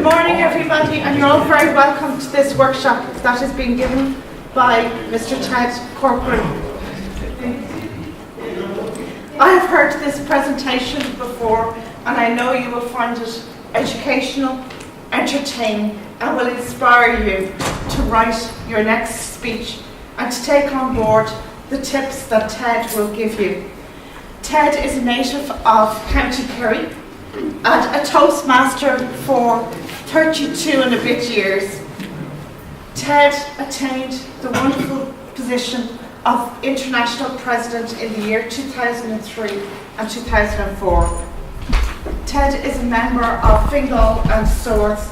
Good morning, everybody, and you're all very welcome to this workshop that is being given by Mr. Ted Corcoran. I have heard this presentation before, and I know you will find it educational, entertaining, and will inspire you to write your next speech and to take on board the tips that Ted will give you. Ted is a native of County Kerry and a Toastmaster for 32 and a bit years. Ted attained the wonderful position of International President in the year 2003 and 2004. Ted is a member of Fingal and Swords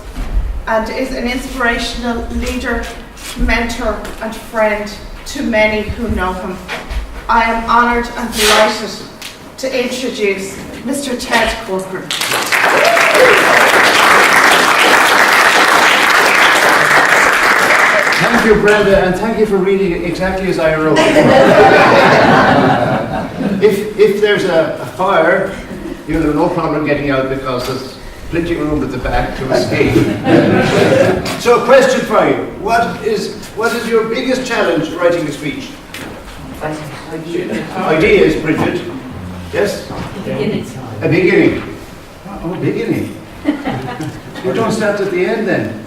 and is an inspirational leader, mentor and friend to many who know him. I am honoured and delighted to introduce Mr. Ted Corcoran. Thank you, Brenda, and thank you for reading it exactly as I wrote. If there's a fire, you'll have no problem getting out because there's plenty of room at the back to escape. So, a question for you: what is your biggest challenge writing a speech? Ideas, Bridget. Yes? A beginning. Oh, a beginning. You don't start at the end then?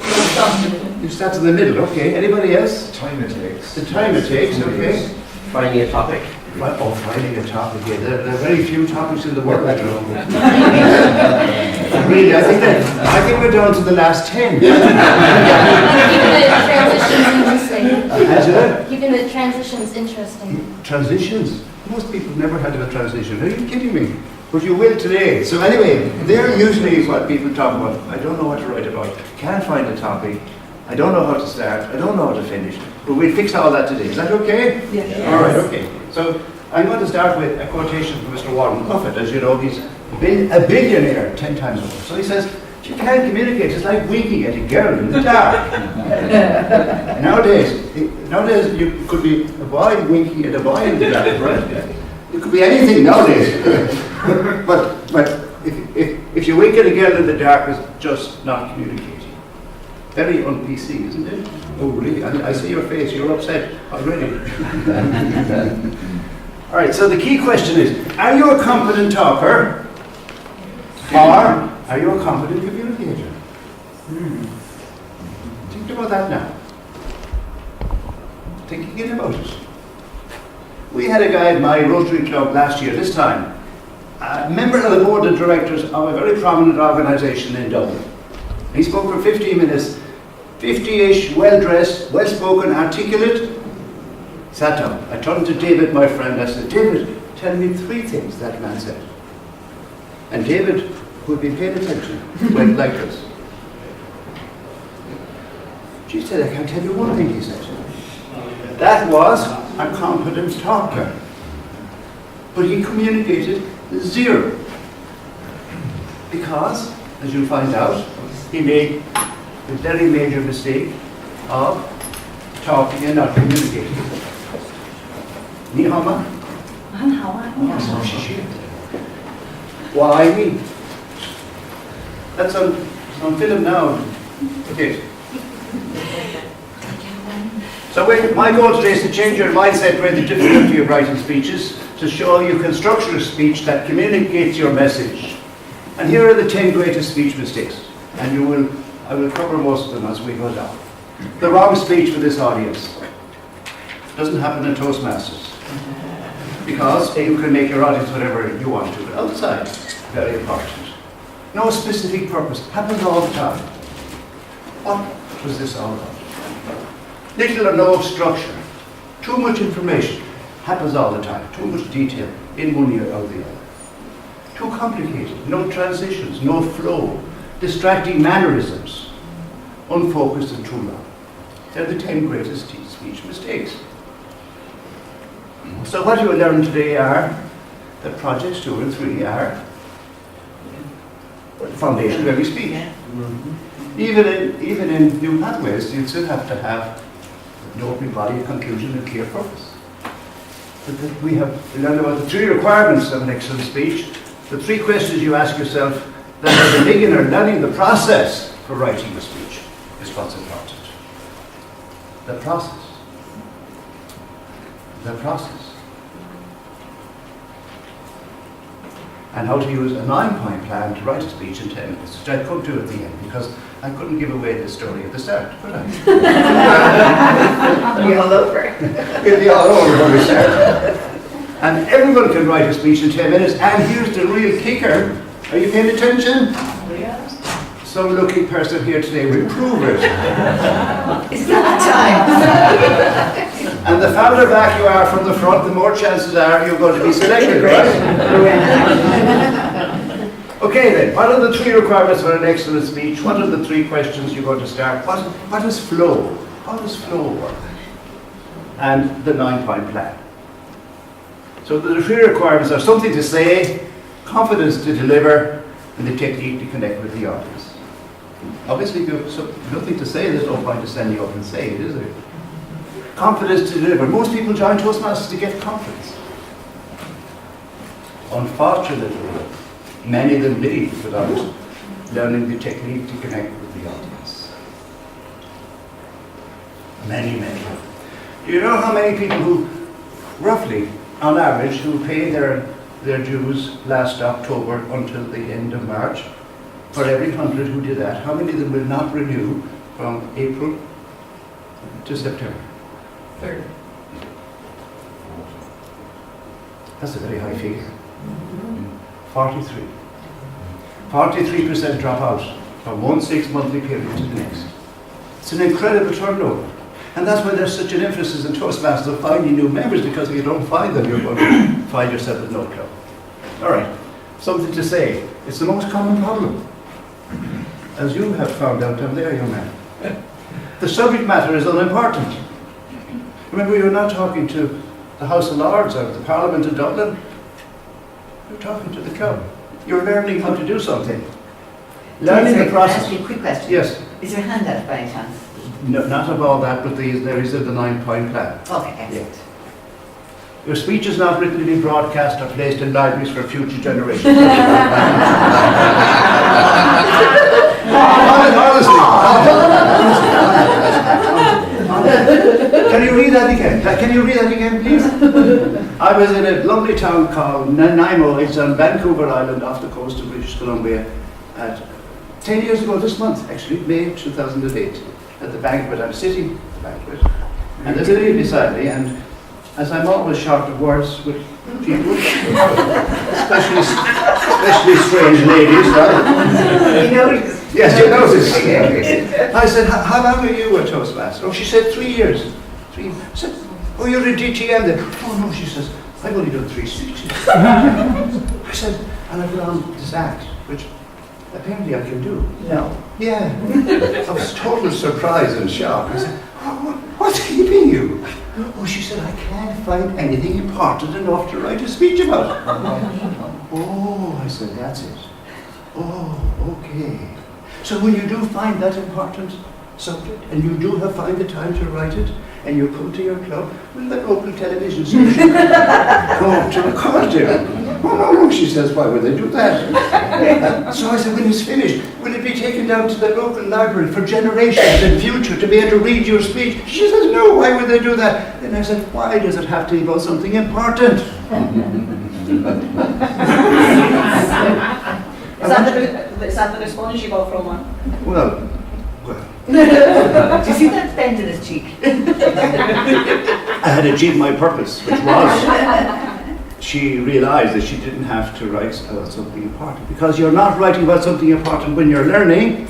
You start in the middle, okay. Anybody else? The time it takes. The time it takes, okay. Finding a topic. Oh, finding a topic, yeah. There are very few topics in the world. Really, I think we're down to the last 10. Keeping the transitions interesting. Transitions? Most people never had a transition. Are you kidding me? But you will today. So anyway, they're usually what people talk about. I don't know what to write about. Can't find a topic. I don't know how to start. I don't know how to finish. But we'll fix all that today. Is that okay? Yes. All right, okay. So I'm going to start with a quotation from Mr. Warren Buffett. As you know, he's been a billionaire 10 times over. So he says, you can't communicate. It's like winking at a girl in the dark. Nowadays, you could be a boy winking at a boy in the dark, right? It could be anything nowadays. but if you wink at a girl in the dark, it's just not communicating. Very un-PC, isn't it? Oh, really? I see your face. You're upset already. All right, so the key question is, are you a competent talker or are you a competent communicator? Think about that now. Think again about it. We had a guy at my Rotary Club last year, this time, a member of the board of directors of a very prominent organisation in Dublin. He spoke for 15 minutes, 50-ish, well-dressed, well-spoken, articulate. Sat down. I turned to David, my friend. I said, David, tell me 3 things that man said. And David, who had been paying attention, went like this. She said, I can tell you one thing, he said. That was a competent talker. But he communicated 0. Because, as you'll find out, he made the very major mistake of talking and not communicating. Ni hao ma? Why me? That's on film now. Okay. So my goal today is to change your mindset with the difficulty of writing speeches, to show you can structure a speech that communicates your message. And here are the 10 greatest speech mistakes. And I will cover most of them as we go down. The wrong speech for this audience. Doesn't happen in Toastmasters. Because you can make your audience whatever you want to. But outside, very important. No specific purpose. Happens all the time. What was this all about? Little or no structure. Too much information. Happens all the time. Too much detail in one ear or the other. Too complicated. No transitions. No flow. Distracting mannerisms. Unfocused and too long. They're the 10 greatest speech mistakes. So what you will learn today are that projects 2 and 3 are the foundation of every speech. Even in new pathways, you still have to have an opening body, a conclusion, and clear purpose. But we learned about the 3 requirements of an excellent speech, the 3 questions you ask yourself that as a beginner learning the process for writing a speech is what's important. The process. The process. And how to use a 9-point plan to write a speech in 10 minutes, which I could do at the end because I couldn't give away the story at the start, could I? You're all over. It'll be all over when we start. And everyone can write a speech in 10 minutes, and here's the real kicker. Are you paying attention? Some lucky person here today will prove it. It's not time. And the farther back you are from the front, the more chances are you're going to be selected, right? Okay then, what are the 3 requirements for an excellent speech? What are the 3 questions you're going to start? What is flow? How does flow work? And the 9-point plan. So the 3 requirements are something to say, confidence to deliver, and the technique to connect with the audience. Obviously, if you have nothing to say, there's no point to stand you up and say it, is there? Confidence to deliver. Most people join Toastmasters to get confidence. Unfortunately, many of them leave without learning the technique to connect with the audience. Many. Do you know how many people who, roughly, on average, who pay their dues last October until the end of March? For every 100 who did that, how many of them will not renew from April to September? 30. That's a very high figure. 43. 43% drop out from one 6-monthly period to the next. It's an incredible turnover. And that's why there's such an emphasis in Toastmasters of finding new members, because if you don't find them, you're going to find yourself with no club. All right, something to say. It's the most common problem, as you have found out down there, young man. The subject matter is unimportant. Remember, you're not talking to the House of Lords or the Parliament in Dublin. You're talking to the club. You're learning how to do something. Learning the process. Can I ask you a quick question? Yes. Is your hand out by any chance? No, not about that, but there is the 9-point plan. Okay, excellent. Your speech is not written to be broadcast or placed in libraries for future generations. Honestly. Can you read that again? Can you read that again, please? I was in a lovely town called Nanaimo. It's on Vancouver Island off the coast of British Columbia. 10 years ago this month, actually, May 2008. At the banquet, I'm sitting at the banquet, and there's a lady beside me, and as I'm always short of words with people, especially strange ladies, right? You notice? Yes, you notice. I said, how long are you a Toastmaster? Oh, she said 3 years. 3 years. I said, oh, you're a DTM then? Oh, no, she says, I've only done 3 speeches. I said, and I've done this act, which apparently I can do. No. Yeah. I was totally surprised and shocked. I said, what's keeping you? Oh, she said, I can't find anything important enough to write a speech about. Oh, I said, that's it. Oh, okay. So when you do find that important subject, and you do find the time to write it, and you come to your club, will the local television station go to record it? Oh, no, she says, why would they do that? So I said, when it's finished, will it be taken down to the local library for generations in future to be able to read your speech? She says, no, why would they do that? Then I said, why does it have to be about something important? Is that the response you got from one? Well. Do you see that bend in his cheek? I had achieved my purpose, which was she realized that she didn't have to write about something important, because you're not writing about something important when you're learning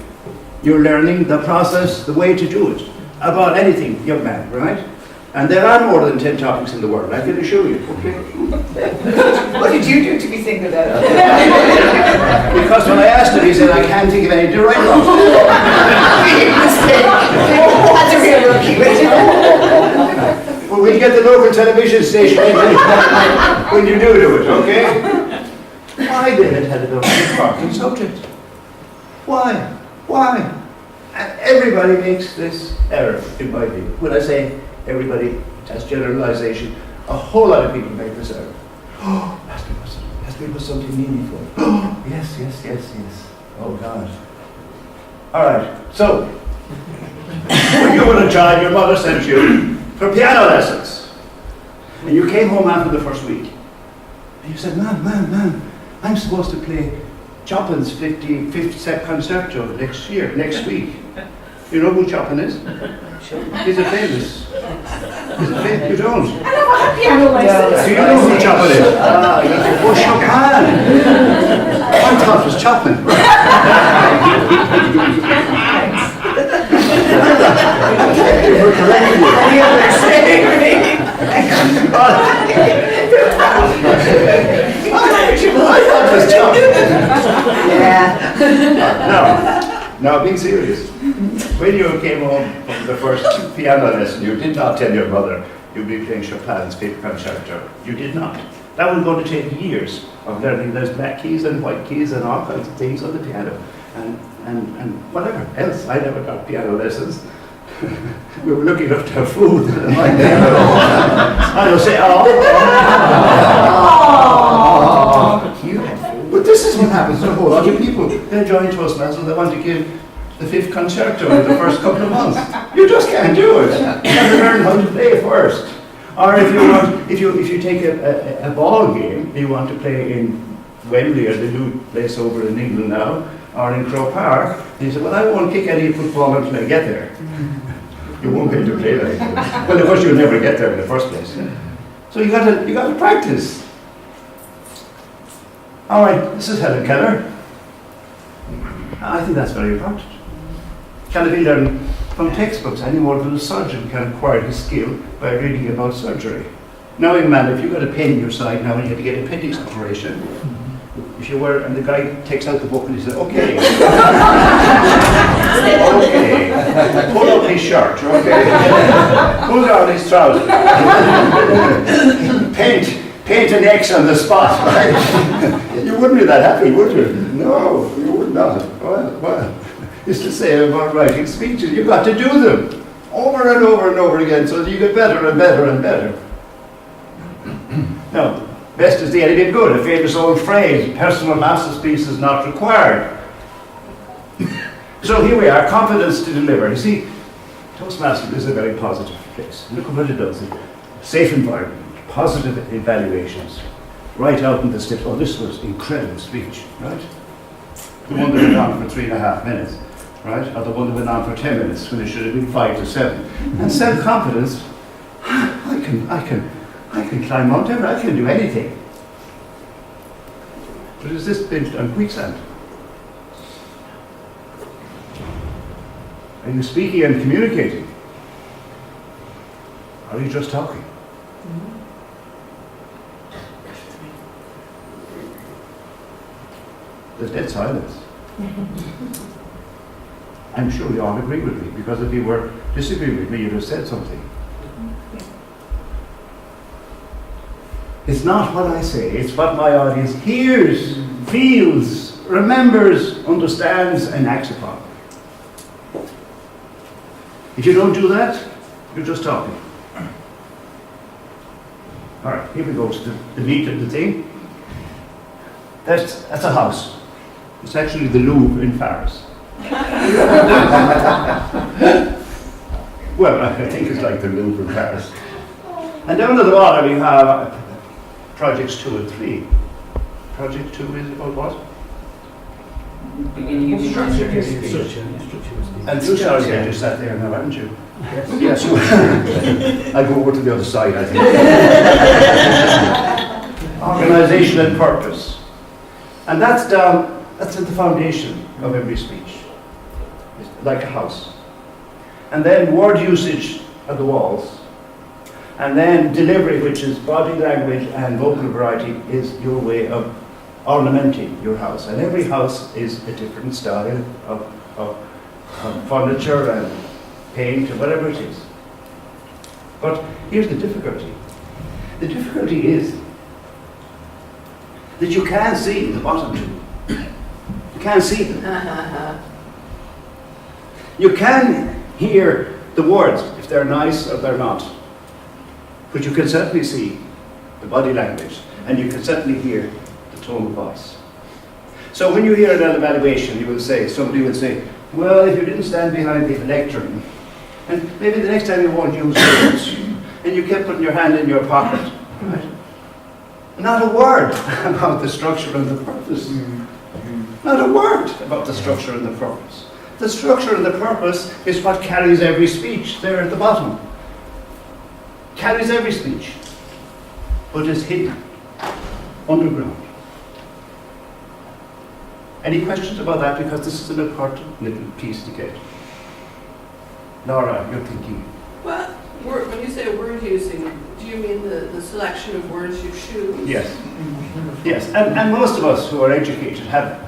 the process, the way to do it, about anything, young man, right? And there are more than 10 topics in the world, I can assure you, okay? What did you do to be singled out? Because when I asked him, he said, I can't think of any to write about. That's a real rookie, Well, we'll get the local television station in when you do it, okay? Why then it had an important subject? Why? And everybody makes this error, in my view. When I say everybody, that's generalization. A whole lot of people make this error. Oh, has to be something meaningful. Oh, yes. Oh, God. All right, so when you were a child, your mother sent you for piano lessons. And you came home after the first week. And you said, Mom, I'm supposed to play Chopin's 55th set concerto next week. You know who Chopin is? He's a famous. You don't? I never had piano lessons. Do you know who Chopin is? Oh, Chopin. I thought it was Chopin. We're correcting I thought it was Chopin. Yeah. No, being serious. When you came home from the first piano lesson, you did not tell your mother you'd be playing Chopin's fifth concerto. You did not. That was going to take years of learning those black keys and white keys and all kinds of things on the piano. And whatever else. I never got piano lessons. We were lucky enough to have food. I will say, You had food. But this is what happens to a whole lot of people. They join Toastmasters, they want to give the fifth concerto in the first couple of months. You just can't do it. You have to learn how to play first. Or if you take a ball game, you want to play in Wembley or the new place over in England now, or in Croke Park, and you say, well, I won't kick any football until I get there. You won't be able to play like that. Well, of course, you'll never get there in the first place. So you got to practice. All right, this is Helen Keller. I think that's very important. Can it be learned from textbooks any more than a surgeon can acquire his skill by reading about surgery? Now, young man, if you've got a pain in your side now and you have to get an appendix operation, if you were, and the guy takes out the book and he says, okay, okay, pull up his shirt, okay, pull down his trousers, paint an X on the spot, right? You wouldn't be that happy, would you? No, you would not. Well, it's the same about writing speeches. You've got to do them over and over and over again so that you get better and better and better. Now, best is the enemy of good, a famous old phrase, personal masterpiece is not required. So here we are, confidence to deliver. You see, Toastmasters is a very positive place. Look at what it does. Safe environment, positive evaluations, right out in the steps. Oh, this was incredible speech, right? The one that went on for 3.5 minutes, right? Or the one that went on for 10 minutes when it should have been 5 to 7. And self-confidence, I can climb Mount Everest, I can do anything. But is this built on quicksand? Are you speaking and communicating? Or are you just talking? There's dead silence. I'm sure you all agree with me, because if you were disagreeing with me, you'd have said something. It's not what I say, it's what my audience hears, feels, remembers, understands, and acts upon. If you don't do that, you're just talking. All right, here we go to the meat of the thing. That's a house. It's actually the Louvre in Paris. Well, I think it's like the Louvre in Paris. And down at the bottom we have projects 2 and 3. Project 2 is about what? Beginning of structure. And you just sat there now, haven't you? Yes. I'll go over to the other side, I think. Organisation and purpose. And that's at the foundation of every speech. It's like a house. And then word usage at the walls. And then delivery, which is body language and vocal variety, is your way of ornamenting your house. And every house is a different style of furniture and paint or whatever it is. But here's the difficulty. The difficulty is that you can't see the bottom two. You can't see them. You can hear the words, if they're nice or they're not. But you can certainly see the body language, and you can certainly hear the tone of voice. So when you hear an evaluation, somebody will say, Well, if you didn't stand behind the lectern, and maybe the next time you won't use words, and you kept putting your hand in your pocket, right? Not a word about the structure and the purpose. Not a word about the structure and the purpose. The structure and the purpose is what carries every speech there at the bottom. Carries every speech, but is hidden underground. Any questions about that? Because this is an important little piece to get. Laura, you're thinking. Well, when you say word using, do you mean the selection of words you choose? Yes. Yes, and most of us who are educated have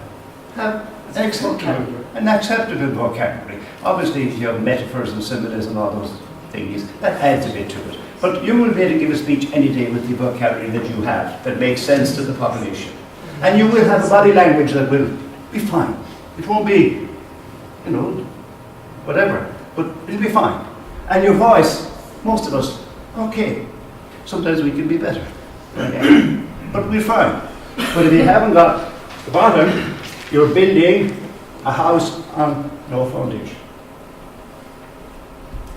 excellent and acceptable vocabulary. Obviously, if you have metaphors and similes and all those things, that adds a bit to it. But you will be able to give a speech any day with the vocabulary that you have, that makes sense to the population. And you will have a body language that will be fine. It won't be, whatever, but it'll be fine. And your voice, most of us, okay. Sometimes we can be better. Okay. But we're fine. But if you haven't got the bottom, you're building a house on no foundation.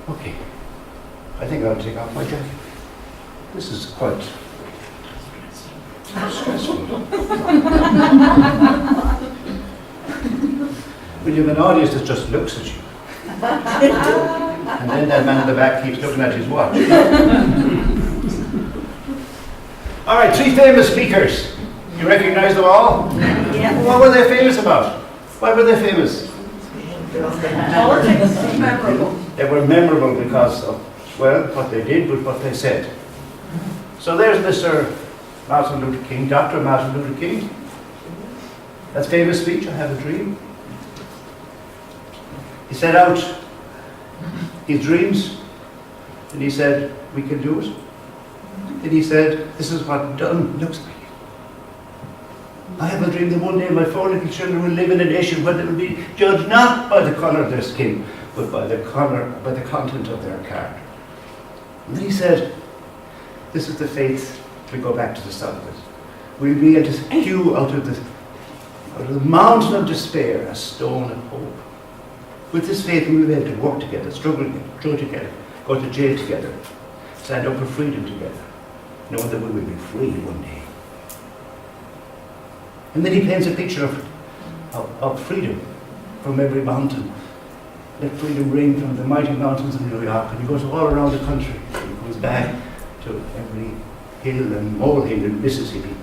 Okay. I think I'll take off my jacket. This is quite stressful. When you have an audience that just looks at you. And then that man in the back keeps looking at his watch. All right, 3 famous speakers. You recognize them all? Yeah. What were they famous about? Why were they famous? Memorable. They were memorable because of, well, what they did, but what they said. So there's Mr. Martin Luther King, Dr. Martin Luther King. That famous speech, I Have a Dream. He set out his dreams, and he said, we can do it. And he said, this is what done looks like. I have a dream that one day my 4 little children will live in a nation where they will be judged not by the colour of their skin, but by the content of their character. And then he said, this is the faith, we go back to the start of it. We'll be able to hew out of the mountain of despair a stone of hope. With this faith, we will be able to work together, struggle together, grow together, go to jail together, stand up for freedom together, knowing that we will be free one day. And then he paints a picture of freedom from every mountain. Let freedom ring from the mighty mountains of New York. And he goes all around the country. He goes back to every hill and molehill in Mississippi.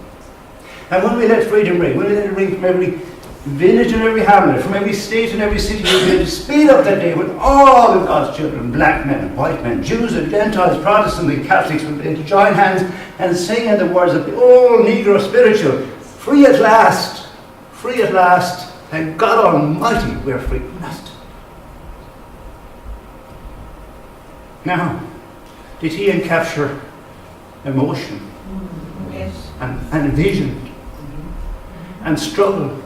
And when we let freedom ring, when we let it ring from every village and every hamlet, from every state and every city, we'll be able to speed up that day when all of God's children, black men and white men, Jews and Gentiles, Protestants and Catholics, will be able to join hands and sing in the words of the old Negro spiritual, free at last, thank God Almighty, we're free at last. Now, did he encapture emotion Yes. and vision and struggle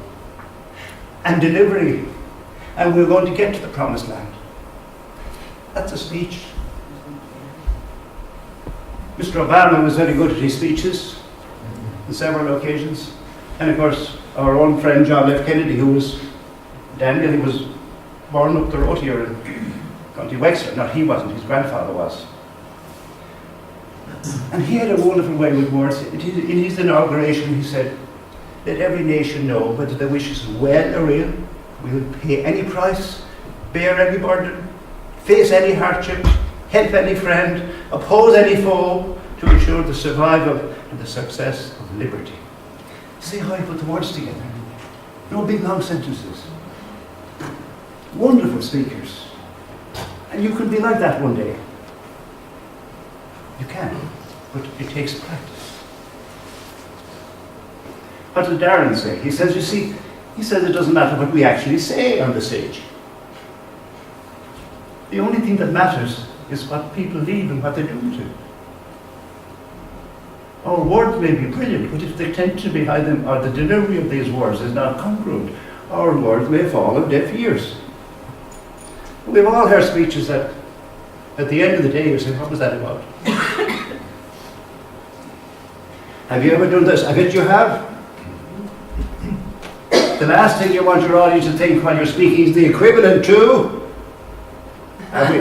and delivery, and we're going to get to the promised land? That's a speech. Mr. Obama was very good at his speeches on several occasions. And of course, our own friend John F. Kennedy, who was Daniel, he was born up the road here in County Wexford. Not he wasn't, his grandfather was. And he had a wonderful way with words. In his inauguration, he said, let every nation know whether their wishes are well or ill, will pay any price, bear any burden, face any hardship, help any friend, oppose any foe, to ensure the survival and the success of liberty. See how I put the words together. No big long sentences. Wonderful speakers. And you could be like that one day. You can, but it takes practice. What did Darren say? He says, you see, he says it doesn't matter what we actually say on the stage. The only thing that matters is what people leave and what they do to. Our words may be brilliant, but if the intention behind them or the delivery of these words is not congruent, our words may fall on deaf ears. We've all heard speeches that at the end of the day you say, what was that about? Have you ever done this? I bet you have. The last thing you want your audience to think while you're speaking is the equivalent to. Have we-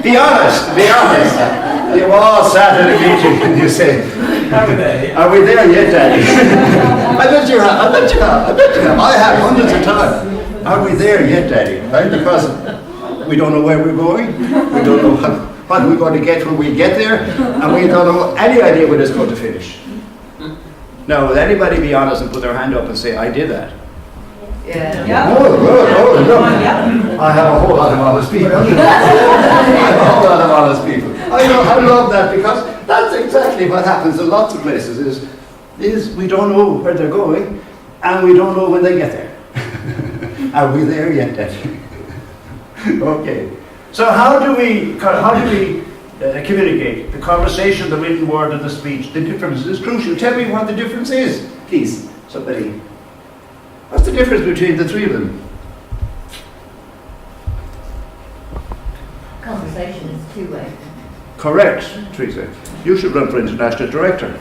Be honest, be honest. You all sat at a meeting and you say, are we there yet, Daddy? I bet you have, I bet you have, I bet you have. I have hundreds of times. Are we there yet, Daddy? Right? Because we don't know where we're going. We don't know what we're going to get when we get there. And we don't know any idea when it's going to finish. Now, will anybody be honest and put their hand up and say, I did that? Yeah. Oh, look. I have a whole lot of honest people. I have a whole lot of honest people. I love that because that's exactly what happens in lots of places is we don't know where they're going and we don't know when they get there. Are we there yet, Daddy? Okay. So how do we communicate? The conversation, the written word, and the speech. The difference is crucial. Tell me what the difference is, please, somebody. What's the difference between the three of them? Conversation is two-way. Correct, Teresa. You should run for international director.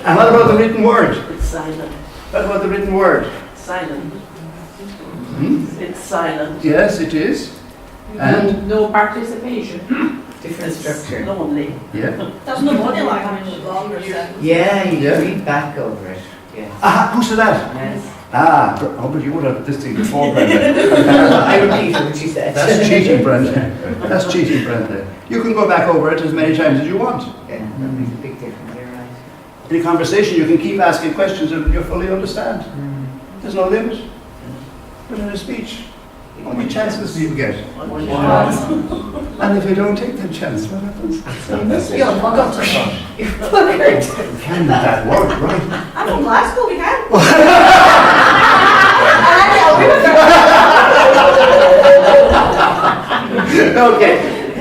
And what about the written word? It's silent. What about the written word? Silent. Hmm? It's silent. Yes, it is. And? No participation. Different structure. Lonely. Yeah. There's no body language. Yeah, you Yeah. read back over it. Yeah. Ah, who said that? Yes. Ah, oh, but you would have this thing before, Brenda. I repeated what you said. That's cheating, Brenda. That's cheating, Brenda. You can go back over it as many times as you want. Yeah, that makes a big difference, you're right. In a conversation, you can keep asking questions and you fully understand. There's no limit. But in a speech, how many chances do you get? And if you don't take that chance, what happens? You're welcome to Can that work, right? I'm from Glasgow, we can.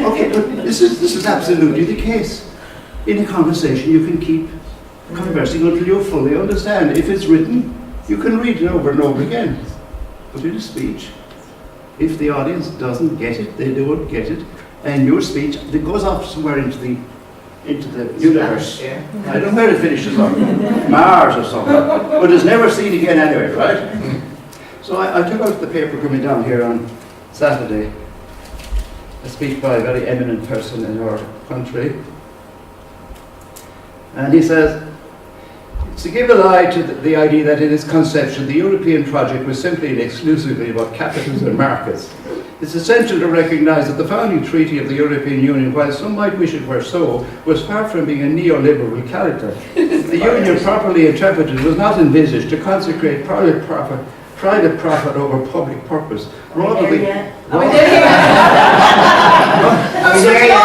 Okay, but this is absolutely the case. In a conversation, you can keep conversing until you fully understand. If it's written, you can read it over and over again. But in a speech, if the audience doesn't get it, they don't get it, and your speech, it goes off somewhere into the universe. Yeah. I don't know where it finishes on, Mars or something, but it's never seen again anyway, right? So I took out the paper coming down here on Saturday, a speech by a very eminent person in our country, and he says, to give a lie to the idea that in its conception the European project was simply and exclusively about capitals and markets, it's essential to recognise that the founding treaty of the European Union, while some might wish it were so, was far from being a neoliberal character. The Union, properly interpreted, was not envisaged to consecrate private profit over public purpose. Rather Are we there than... yet? Are we there yet? Are we there yet?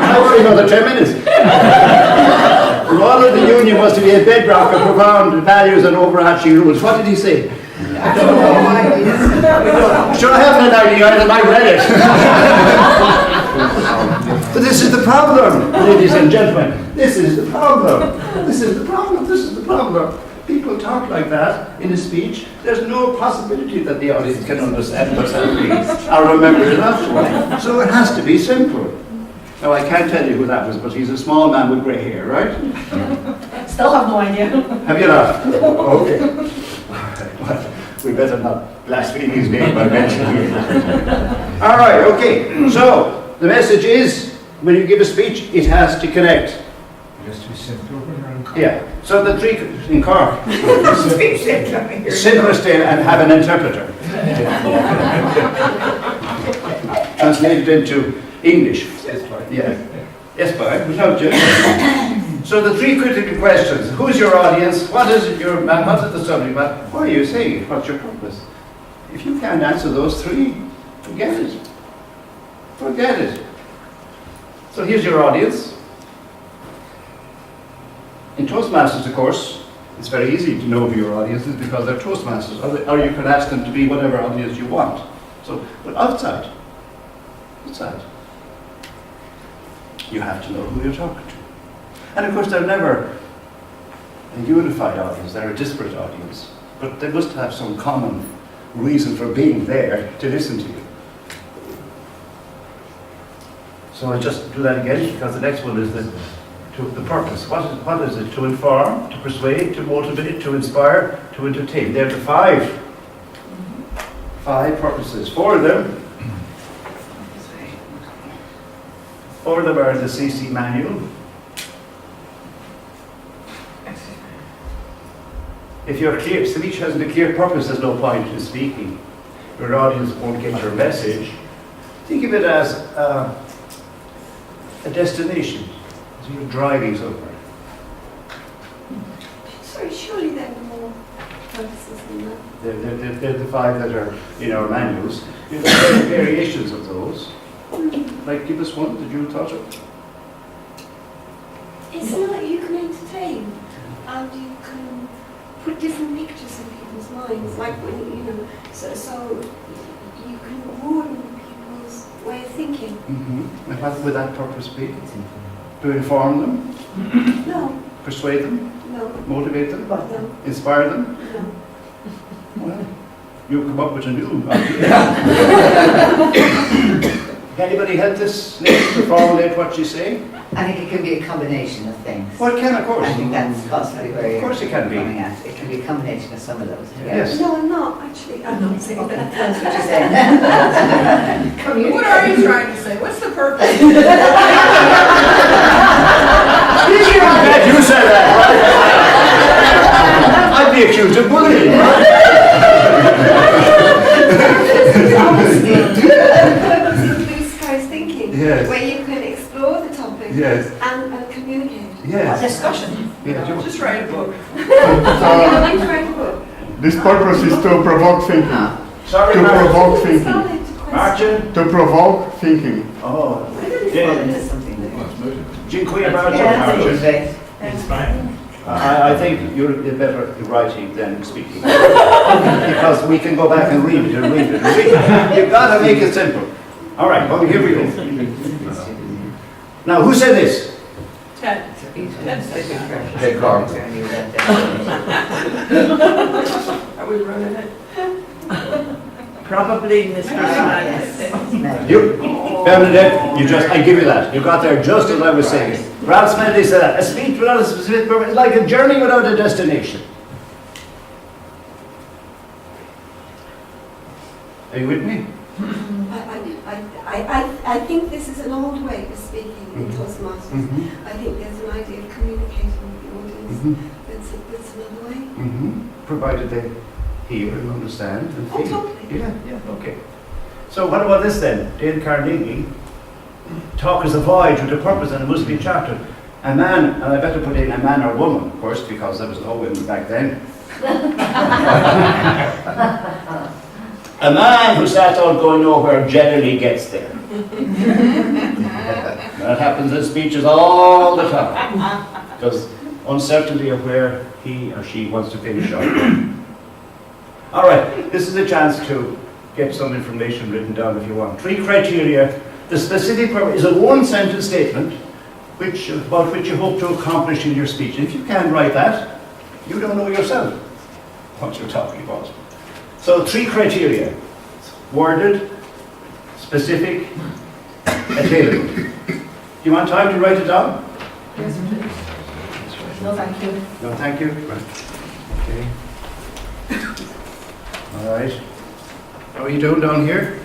How are you another 10 minutes? Rather, the Union was to be a bedrock of profound values and overarching rules. What did he say? I don't know why it is. Sure, I haven't an idea, and I read it. But this is the problem, ladies and gentlemen. This is the problem. This is the problem. This is the problem. People talk like that in a speech. There's no possibility that the audience can understand what's happening or remember it afterwards. So it has to be simple. Now, I can't tell you who that was, but he's a small man with grey hair, right? Still have no idea. Have you not? Okay. All right. Well, we better not blaspheme his name by mentioning it. All right, okay. So, the message is, when you give a speech, it has to connect. Just to be simple. Yeah. So the three in Cork, simplest and have an interpreter. Translated into English. Yeah. Yes, boy. Without you. So the three critical questions: who's your audience? What is your man? What is the subject matter? Why are you saying it? What's your purpose? If you can't answer those three, forget it. Forget it. So here's your audience. In Toastmasters, of course, it's very easy to know who your audience is because they're Toastmasters, or you can ask them to be whatever audience you want. So, but outside, you have to know who you're talking to. And of course, they're never a unified audience, they're a disparate audience, but they must have some common reason for being there to listen to you. So I'll just do that again, because the next one is the purpose. What is it? To inform, to persuade, to motivate, to inspire, to entertain. They're the five purposes. Four of them are in the CC manual. If your speech hasn't a clear purpose, there's no point in speaking. Your audience won't get your message. Think of it as a destination. So you're driving somewhere. Sorry, surely there are more purposes than that. They're the five that are in our manuals. There are variations of those. Like, give us one that you thought of. It's like you can entertain and you can put different pictures in people's minds, like when so you can broaden people's way of thinking. Mm-hmm. And what would that purpose be? To inform them? No, Persuade them? no, Motivate them? no, Inspire them? no. Well, you come up with a new idea. Anybody had this lady to formulate what she's saying? I think it can be a combination of things. Well, it can, of course. I think that's possibly where Of course it can be. you're coming at. It can be a combination of some of those together. Yes. No, I'm not actually. I'm not saying Okay, that. that's what you're saying. What are you trying to say? What's the purpose? Glad you said that, right? I'd be accused of bullying, right? Blue skies thinking, Yes. where you can explore the topic Yes. and communicate. Yes. Discussion. Yeah, you- Just write a book. I'd like to write a book. This purpose is to provoke thinking. Sorry, To Martin. provoke It's thinking. valid to question. Martin. To provoke thinking. Oh. Well, Yeah. it is something that... Dziękuję bardzo, Yeah, that's a Martin. good way. I think you're better at writing than speaking. Because we can go back and read it and read it and read it. You've got to make it simple. All right, well, here we go. Now, who said this? Ted. Hey, Cork. Are we running it? Probably Mr. Simon. You, Bernadette, I give you that. You got there just as I was saying. Ralph Smedley said that. A speech without a specific purpose is like a journey without a destination. Are you with me? I think this is an old way of speaking in Toastmasters. I think there's an idea of communicating with the audience. That's another way. Provided they hear and understand and Oh, feel. totally. Yeah, okay. So what about this then? Dale Carnegie, talk is a voyage with a purpose and it must be charted. A man, and I better put in a man or woman, of course, because there was no women back then. A man who starts out going nowhere generally gets there. That happens in speeches all the time. Because uncertainty of where he or she wants to finish up. All right, this is a chance to get some information written down if you want. 3 criteria. The specific purpose is a one-sentence statement about which you hope to accomplish in your speech. If you can't write that, you don't know yourself what you're talking about. So 3 criteria: worded, specific, attainable. Do you want time to write it down? Yes, please. No, thank you. No, thank you. Okay. All right. How are you doing down here?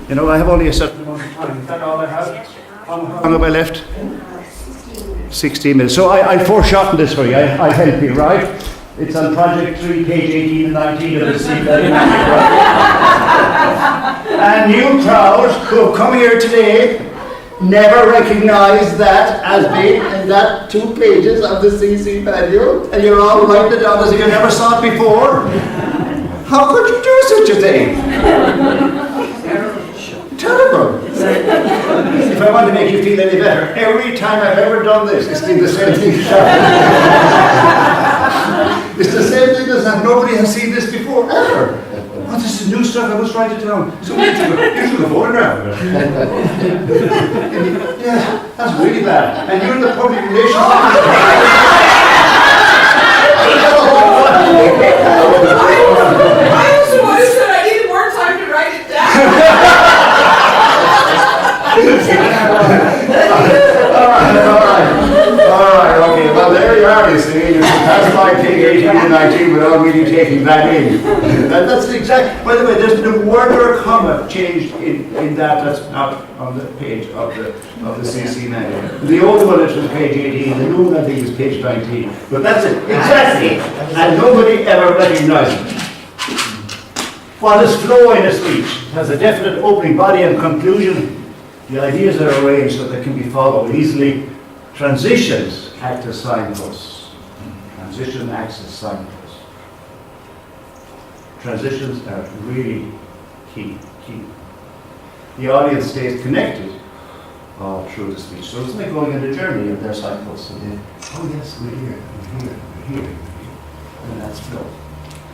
You know, I have only a certain amount of time. Is that all I have? How long have I left? 16 minutes. So I'll foreshorten this for you. I'll help you, right? It's on project 3, page 18 and 19 of the CV. And you crowd who have come here today never recognized that as being in that 2 pages of the CC manual, and you're all writing it down as if you never saw it before. How could you do such a thing? Terrible. If I want to make you feel any better, every time I've ever done this, it's been the same thing. It's the same thing as that. Nobody has seen this before, ever. Oh, this is new stuff, I must write it down. So you took a photograph. Yeah, that's really bad. And you're in the public relations. By the way, there's been a word or a comma changed in that that's not on the page of the CC manual. The old one is on page 18, the new one I think is page 19. But that's it, exactly. And nobody ever recognized it. What is flow in a speech? It has a definite opening body and conclusion. The ideas are arranged so they can be followed easily. Transitions act as signposts. Transition acts as signposts. Transitions are really key. The audience stays connected through the speech. So it's like going on a journey of their signposts. And then, oh yes, we're here, we're here. And that's flow.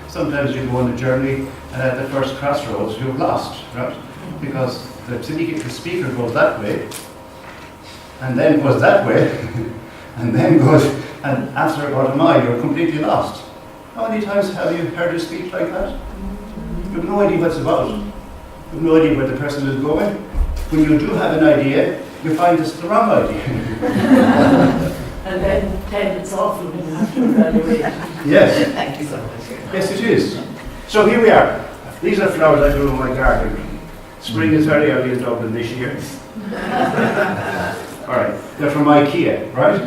Sometimes you go on a journey and at the first crossroads you're lost, right? Because the speaker goes that way, and then goes that way, and then goes, and after about a mile you're completely lost. How many times have you heard a speech like that? You have no idea what it's about. You have no idea where the person is going. When you do have an idea, you find it's the wrong idea. And then 10 minutes off and you have to evaluate. Yes. Thank you so much. Yes, it is. So here we are. These are flowers I grew in my garden. Spring is very early in Dublin this year. All right, they're from IKEA, right?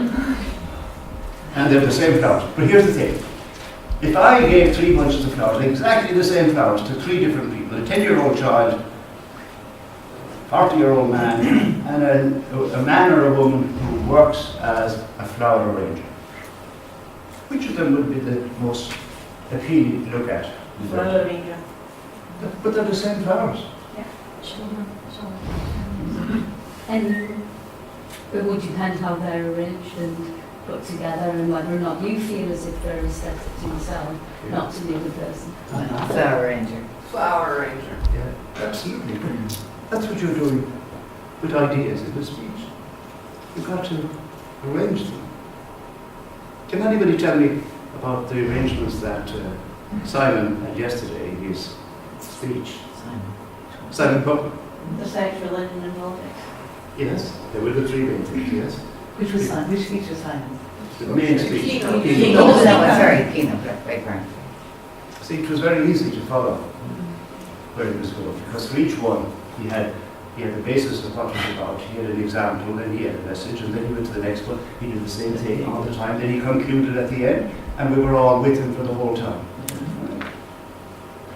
And they're the same flowers. But here's the thing. If I gave 3 bunches of flowers, exactly the same flowers, to 3 different people, a 10-year-old child, 40-year-old man, and a man or a woman who works as a flower arranger, which of them would be the most appealing to look at? Flower arranger. But they're the same flowers. And it would depend how they're arranged and put together and whether or not you feel as if they're aesthetic to yourself, not to the other person. Flower arranger. Flower arranger. Yeah, absolutely. That's what you're doing with ideas in the speech. You've got to arrange them. Can anybody tell me about the arrangements that Simon had yesterday in his speech? Simon Puck? The sexual religion involved. Yes, there were the 3 main things, yes. Which was Simon? Which speech was Simon? The main speech. Keynote. Oh, that was very keynote, background. See, it was very easy to follow where he was going, because for each one he had the basis of what it was about, he had an example, then he had a message, and then he went to the next one, he did the same thing all the time, then he concluded at the end, and we were all with him for the whole time.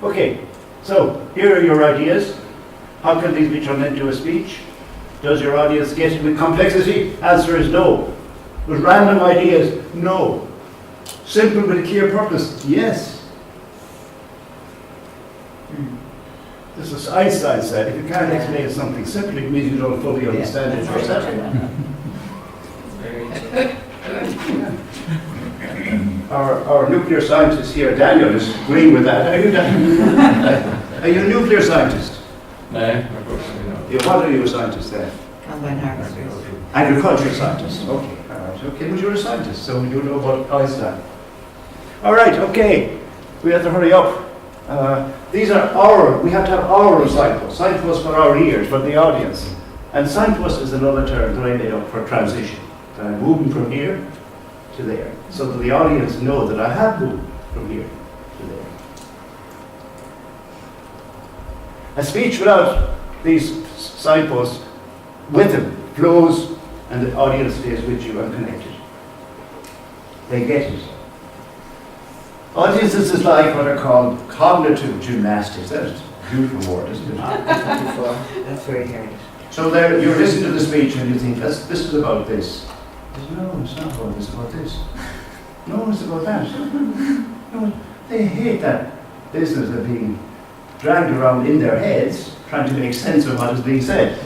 Okay, so here are your ideas. How can these be turned into a speech? Does your audience get it with complexity? Answer is no. With random ideas, no. Simple with a clear purpose, yes. This is Einstein said, if you can't explain something simply, it means you don't fully understand it yourself. Our nuclear scientist here, Daniel, is agreeing with that. Are you, Daniel? Are you a nuclear scientist? No, unfortunately not. Yeah, what are you a scientist then? Combine harvesters. Agriculture scientist. Okay, all right. Okay, but you're a scientist, so you know about Einstein. All right, okay. We have to hurry up. These are we have to have our signposts. Signposts for our ears, for the audience. And signpost is another term that I made up for transition. That I'm moving from here to there, so that the audience know that I have moved from here to there. A speech without these signposts with them flows, and the audience stays with you and connected. They get it. Audiences is like what are called cognitive gymnastics. That is a beautiful word, isn't it? That's very hard. So there, you're listening to the speech and you think, this is about this. No, it's not about this, it's about this. No, it's about that. No, they hate that business of being dragged around in their heads, trying to make sense of what is being said.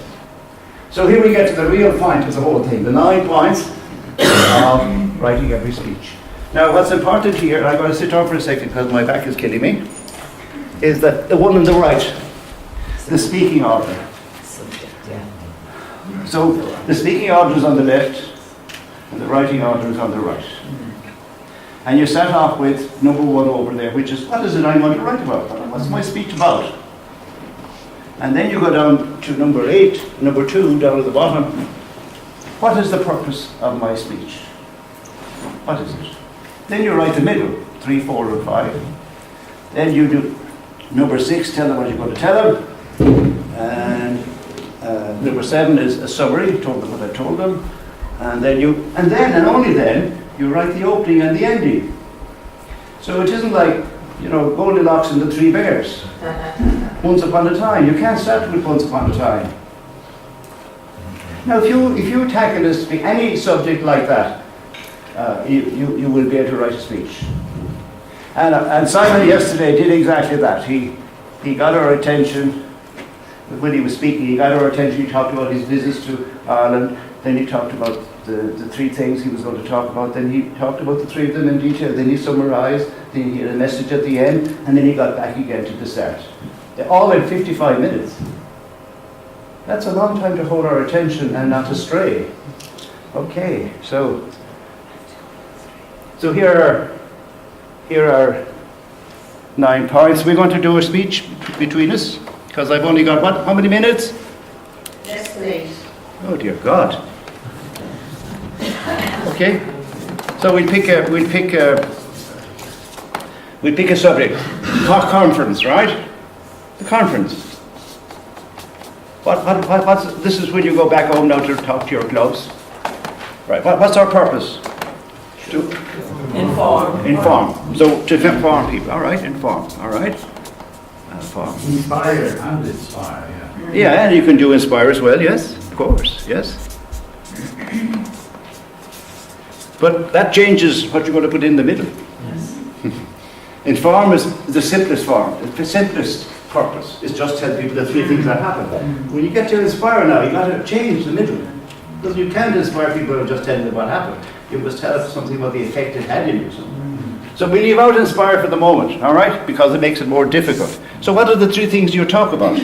So here we get to the real point of the whole thing, the 9 points of writing every speech. Now, what's important here, I'm going to sit down for a second because my back is killing me, is that the one on the right, the speaking order. Subject, yeah. So the speaking order is on the left, and the writing order is on the right. And you start off with number 1 over there, which is, what is it I want to write about? What's my speech about? And then you go down to number 8, number 2, down at the bottom. What is the purpose of my speech? What is it? Then you write the middle, 3, 4, and 5. Then you do Number 6, tell them what you're going to tell them. And number 7 is a summary, told them what I told them. And then and only then, you write the opening and the ending. So it isn't like, Goldilocks and the Three Bears. Once upon a time. You can't start with once upon a time. Now, if you tackle any subject like that, you will be able to write a speech. And Simon yesterday did exactly that. He got our attention when he was speaking. He got our attention. He talked about his visits to Ireland. Then he talked about the 3 things he was going to talk about. Then he talked about the 3 of them in detail. Then he summarised. Then he had a message at the end. And then he got back again to the start. They all in 55 minutes. That's a long time to hold our attention and not to stray. Okay, so here are 9 points. We're going to do a speech between us because I've only got how many minutes? Less than 8. Oh dear God. Okay, so we'll pick a subject. Conference, right? The conference. This is when you go back home now to talk to your clubs. Right, what's our purpose? To inform. So to inform people. All right, inform. All right. Inform. Inspire and inspire, yeah. Yeah, and you can do inspire as well, yes, of course, yes. But that changes what you're going to put in the middle. Yes. Inform is the simplest form. The simplest purpose is just tell people the 3 things that happen. When you get to inspire now, you've got to change the middle. Because you can't inspire people and just tell them what happened. You must tell us something about the effect it had in you. So we leave out inspire for the moment, all right? Because it makes it more difficult. So what are the 3 things you talk about?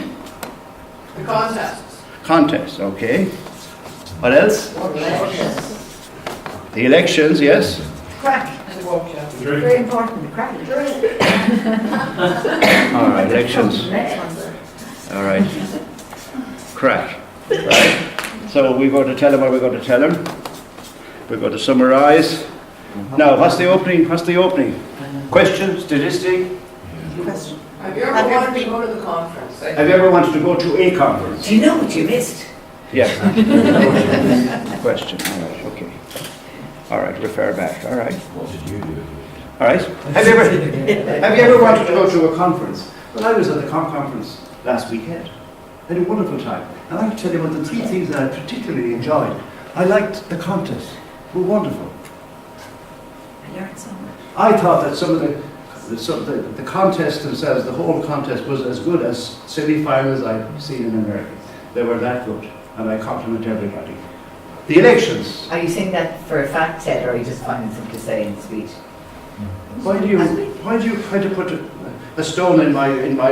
The contests. Contests, okay. What else? The elections, yes. Crack. And the workshop. Very important. Crack. All right, elections. Next one. All right. Crack. Right. So we're going to tell them what we're going to tell them. We're going to summarise. Now, what's the opening? Question, statistic. Question. Have you ever wanted to go to the conference? Have you ever wanted to go to a conference? Do you know what you missed? Yes. Question. All right. Okay. All right. Refer back. All right. What did you do? All right. Have you ever wanted to go to a conference? Well, I was at the conference last weekend. I had a wonderful time. And I can tell you about the 3 things that I particularly enjoyed. I liked the contests. They were wonderful. I learned so much. I thought that some of the contests themselves, the whole contest was as good as semi-finals I've seen in America. They were that good, and I compliment everybody. The elections. Are you saying that for a fact, Ted, or are you just finding something to say in the speech? Why do you try to put a stone in my road? I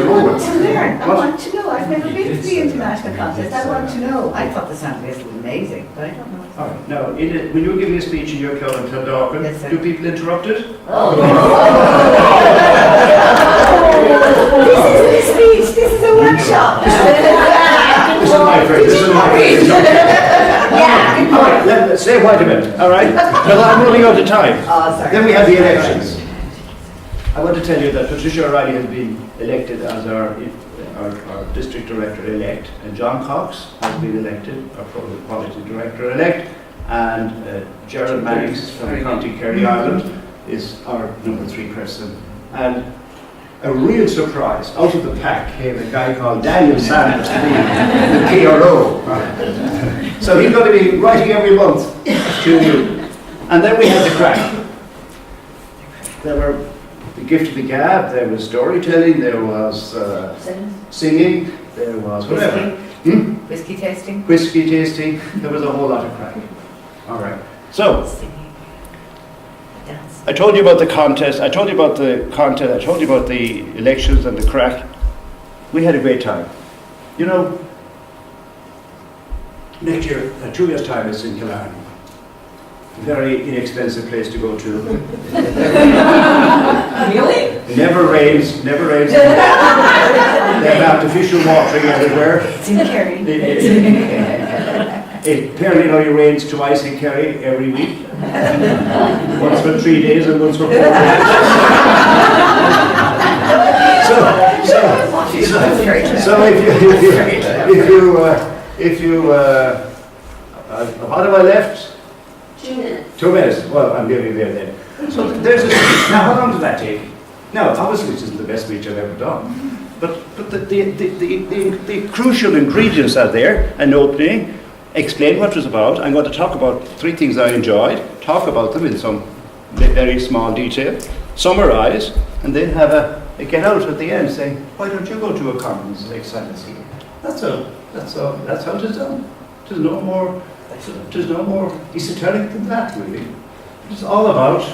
want to learn. I want to know. I've never been to the international contest. I want to know. I thought the sound was amazing, but I don't know. All right. Now, when you were giving a speech in your club in Clondalkin, Yes, sir. do people interrupt it? Oh. This isn't a speech. This is a workshop. This is my friend. This is my friend. Yeah. All right. Let's stay white a minute. All right. Because I'm running out of time. Oh, sorry. Then we have the elections. I want to tell you that Patricia O'Reilly has been elected as our district director-elect, and John Cox has been elected, our quality director-elect, and Gerald Mannix from County Kerry, Ireland, is our number 3 person. And a real surprise, out of the pack came a guy called Daniel Sanders to be the PRO. So he's going to be writing every month to you. And then we had the crack. There were the gift of the gab, there was storytelling, there was singing, there was whatever. Whiskey tasting. Whiskey tasting, there was a whole lot of crack. All right. So, Dance. I told you about the contest, I told you about the elections and the crack. We had a great time. You know, next year, 2 years' time, it's in Killarney. Very inexpensive place to go to. Really? Never rains. They have artificial watering everywhere. It's in Kerry. It apparently only rains twice in Kerry every week. Once for 3 days and once for 4 days. So if you what have I left? 2 minutes. 2 minutes. Well, I'm nearly there then. So there's a speech. Now, how long does that take? Now, obviously, this isn't the best speech I've ever done, but the crucial ingredients are there. An opening, explain what it was about. I'm going to talk about 3 things I enjoyed, talk about them in some very small detail, summarize, and then have a get out at the end saying, why don't you go to a conference like Excellency? That's how it is done. There's no more esoteric than that, really. It's all about,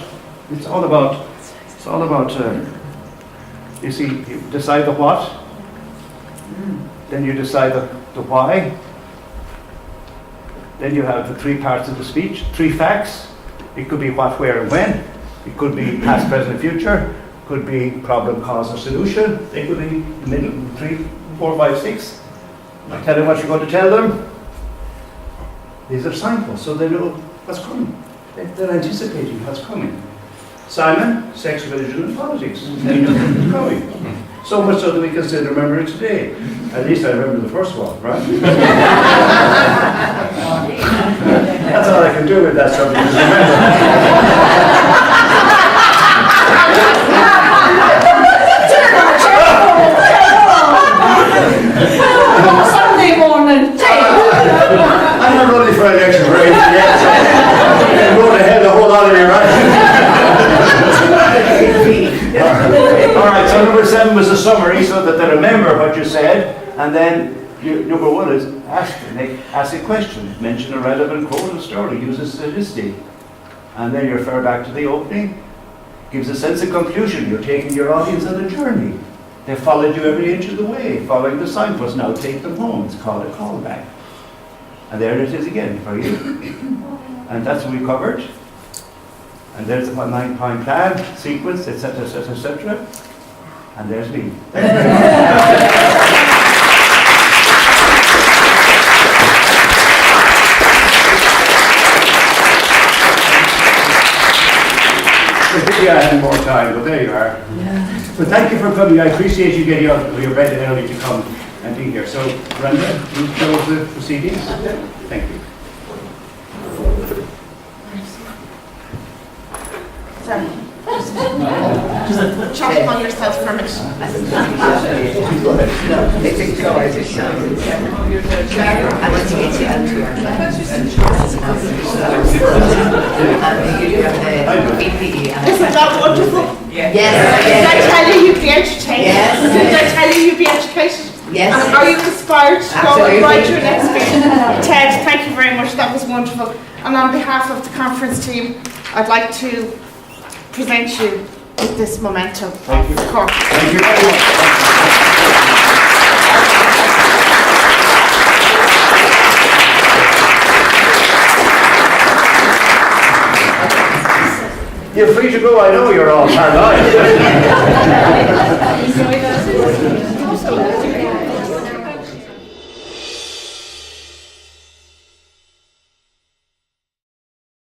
you see, you decide the what, then you decide the why, then you have the 3 parts of the speech, 3 facts. It could be what, where, and when. It could be past, present, future. It could be problem, cause, or solution. They could be in the middle, 3, 4, 5, 6. I tell them what you're going to tell them. These are signposts, so they know what's coming. They're anticipating what's coming. Simon, sex, religion, and politics. They know what's coming. So much so that we can still remember it today. At least I remember the first one, right? That's all I can do with that subject, is remember. Sunday morning tea. I'm not running for election for anything yet, so I'm going to hell the whole lot of you, right? All right, so number 7 was a summary so that they remember what you said, and then number 1 is ask a question, mention a relevant quote or story, use a statistic, and then you refer back to the opening, gives a sense of conclusion. You're taking your audience on a journey. They followed you every inch of the way, following the signpost. Now take them home. It's called a callback. And there it is again for you. And that's what we covered. And there's the 9-point plan, sequence, etc., etc., etc. And there's me. I think I had more time, but there you are. Yeah. But thank you for coming. I appreciate you getting out of your bed early to come and be here. So, Brenda, you close the proceedings? Thank you. Sorry. Just chat among yourselves for a minute. Isn't that wonderful? Yes. Did I tell you you'd be entertained? Yes. Did I tell you you'd be educated? Yes. And are you inspired to go Absolutely. and write your next book? Ted, thank you very much. That was wonderful. And on behalf of the conference team, I'd like to present you with this memento of Cork. Thank you very much. You're free to go. I know you're all paralyzed.